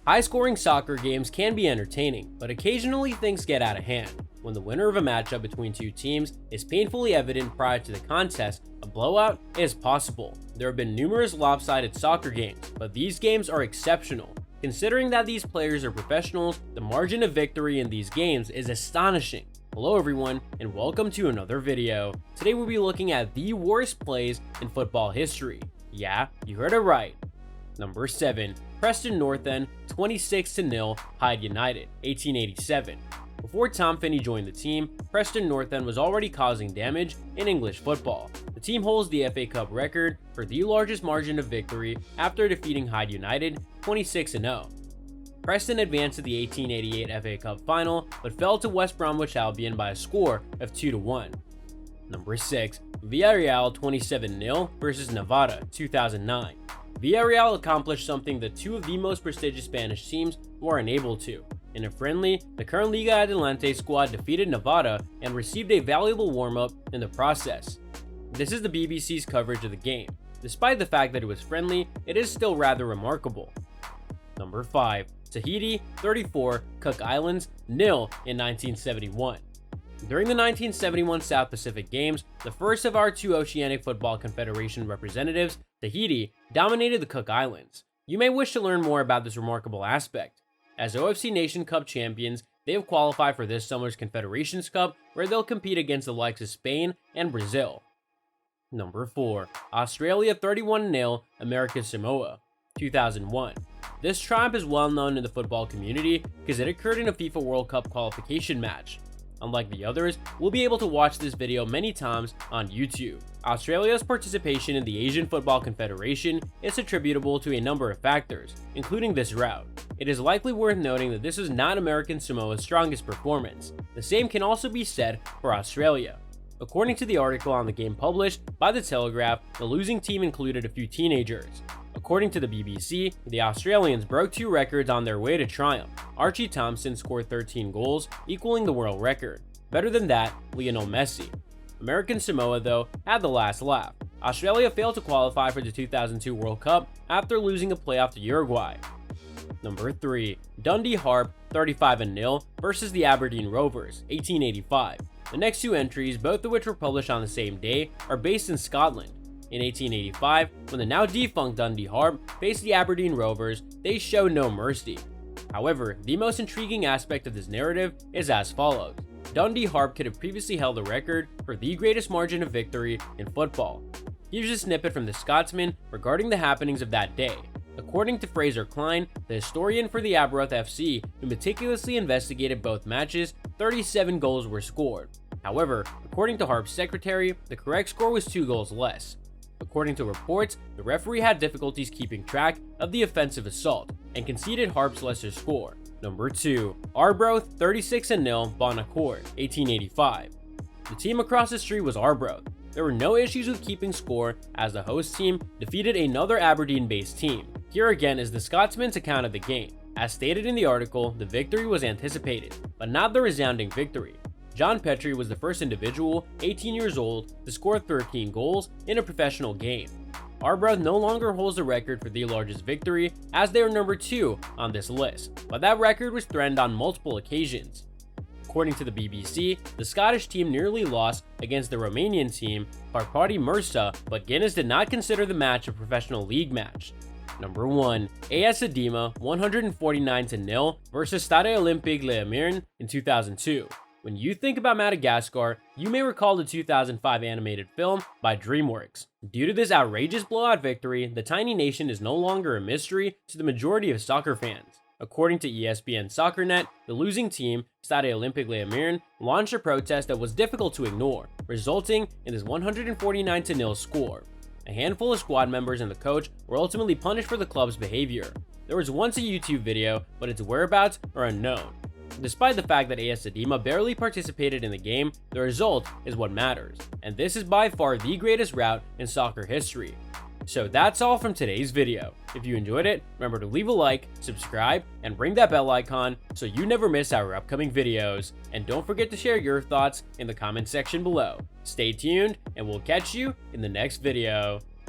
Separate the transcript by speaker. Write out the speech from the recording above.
Speaker 1: High-scoring soccer games can be entertaining, but occasionally things get out of hand. When the winner of a matchup between two teams is painfully evident prior to the contest, a blowout is possible. There have been numerous lopsided soccer games, but these games are exceptional. Considering that these players are professionals, the margin of victory in these games is astonishing. Hello everyone, and welcome to another video. Today we'll be looking at the worst plays in football history. Yeah, you heard it right. Number 7. Preston North End 26-0 HYDE United, 1887. Before Tom Finney joined the team, Preston North End was already causing damage in English football. The team holds the FA Cup record for the largest margin of victory after defeating HYDE United 26-0. Preston advanced to the 1888 FA Cup final, but fell to West Bromwich Albion by a score of 2-1. Number 6. Villarreal 27-0 versus Nevada, 2009. Villarreal accomplished something that two of the most prestigious Spanish teams were unable to. In a friendly, the current Liga Adelante squad defeated Nevada and received a valuable warm-up in the process. This is the BBC's coverage of the game. Despite the fact that it was friendly, it is still rather remarkable. Number 5. Tahiti 34, Cook Islands 0 in 1971. During the 1971 South Pacific Games, the first of our two Oceanic Football Confederation representatives, Tahiti, dominated the Cook Islands. You may wish to learn more about this remarkable aspect. As OFC Nation Cup champions, they have qualified for this summer's Confederations Cup, where they'll compete against the likes of Spain and Brazil. Number 4. Australia 31-0 American Samoa, 2001. This triumph is well known in the football community because it occurred in a FIFA World Cup qualification match. Unlike the others, we'll be able to watch this video many times on YouTube. Australia's participation in the Asian Football Confederation is attributable to a number of factors, including this route. It is likely worth noting that this is not American Samoa's strongest performance. The same can also be said for Australia. According to the article on the game published by The Telegraph, the losing team included a few teenagers. According to the BBC, the Australians broke two records on their way to triumph. Archie Thompson scored 13 goals, equaling the world record. Better than that, Lionel Messi. American Samoa, though, had the last laugh. Australia failed to qualify for the 2002 World Cup after losing a playoff to Uruguay. Number 3. Dundee HARP 35-0 versus the Aberdeen Rovers, 1885. The next two entries, both of which were published on the same day, are based in Scotland. In 1885, when the now defunct Dundee HARP faced the Aberdeen Rovers, they showed no mercy. However, the most intriguing aspect of this narrative is as follows. Dundee HARP could have previously held the record for the greatest margin of victory in football. Here's a snippet from the Scotsman regarding the happenings of that day. According to Fraser Klein, the historian for the Arbroath FC, who meticulously investigated both matches, 37 goals were scored. However, according to HARP's secretary, the correct score was 2 goals less. According to reports, the referee had difficulties keeping track of the offensive assault and conceded HARP's lesser score. Number 2. Arbroath 36-0 Bon Accord, 1885. The team across the street was Arbroath. There were no issues with keeping score as the host team defeated another Aberdeen-based team. Here again is the Scotsman's account of the game. As stated in the article, the victory was anticipated, but not the resounding victory. John Petrie was the first individual, 18 years old, to score 13 goals in a professional game. Arbroath no longer holds the record for the largest victory as they are number 2 on this list, but that record was threatened on multiple occasions. According to the BBC, the Scottish team nearly lost against the Romanian team, Parpati Mursa, but Guinness did not consider the match a professional league match. Number 1. AS Edema 149-0 versus Stade Olympique Le Amiens in 2002. When you think about Madagascar, you may recall the 2005 animated film by DreamWorks. Due to this outrageous blowout victory, the tiny nation is no longer a mystery to the majority of soccer fans. According to ESPN SoccerNet, the losing team, Stade Olympique Le Amiens, launched a protest that was difficult to ignore, resulting in this 149-0 score. A handful of squad members and the coach were ultimately punished for the club's behavior. There was once a YouTube video, but its whereabouts are unknown. Despite the fact that AS Edema barely participated in the game, the result is what matters, and this is by far the greatest rout in soccer history. So that's all from today's video. If you enjoyed it, remember to leave a like, subscribe, and ring that bell icon so you never miss our upcoming videos. And don't forget to share your thoughts in the comment section below. Stay tuned, and we'll catch you in the next video.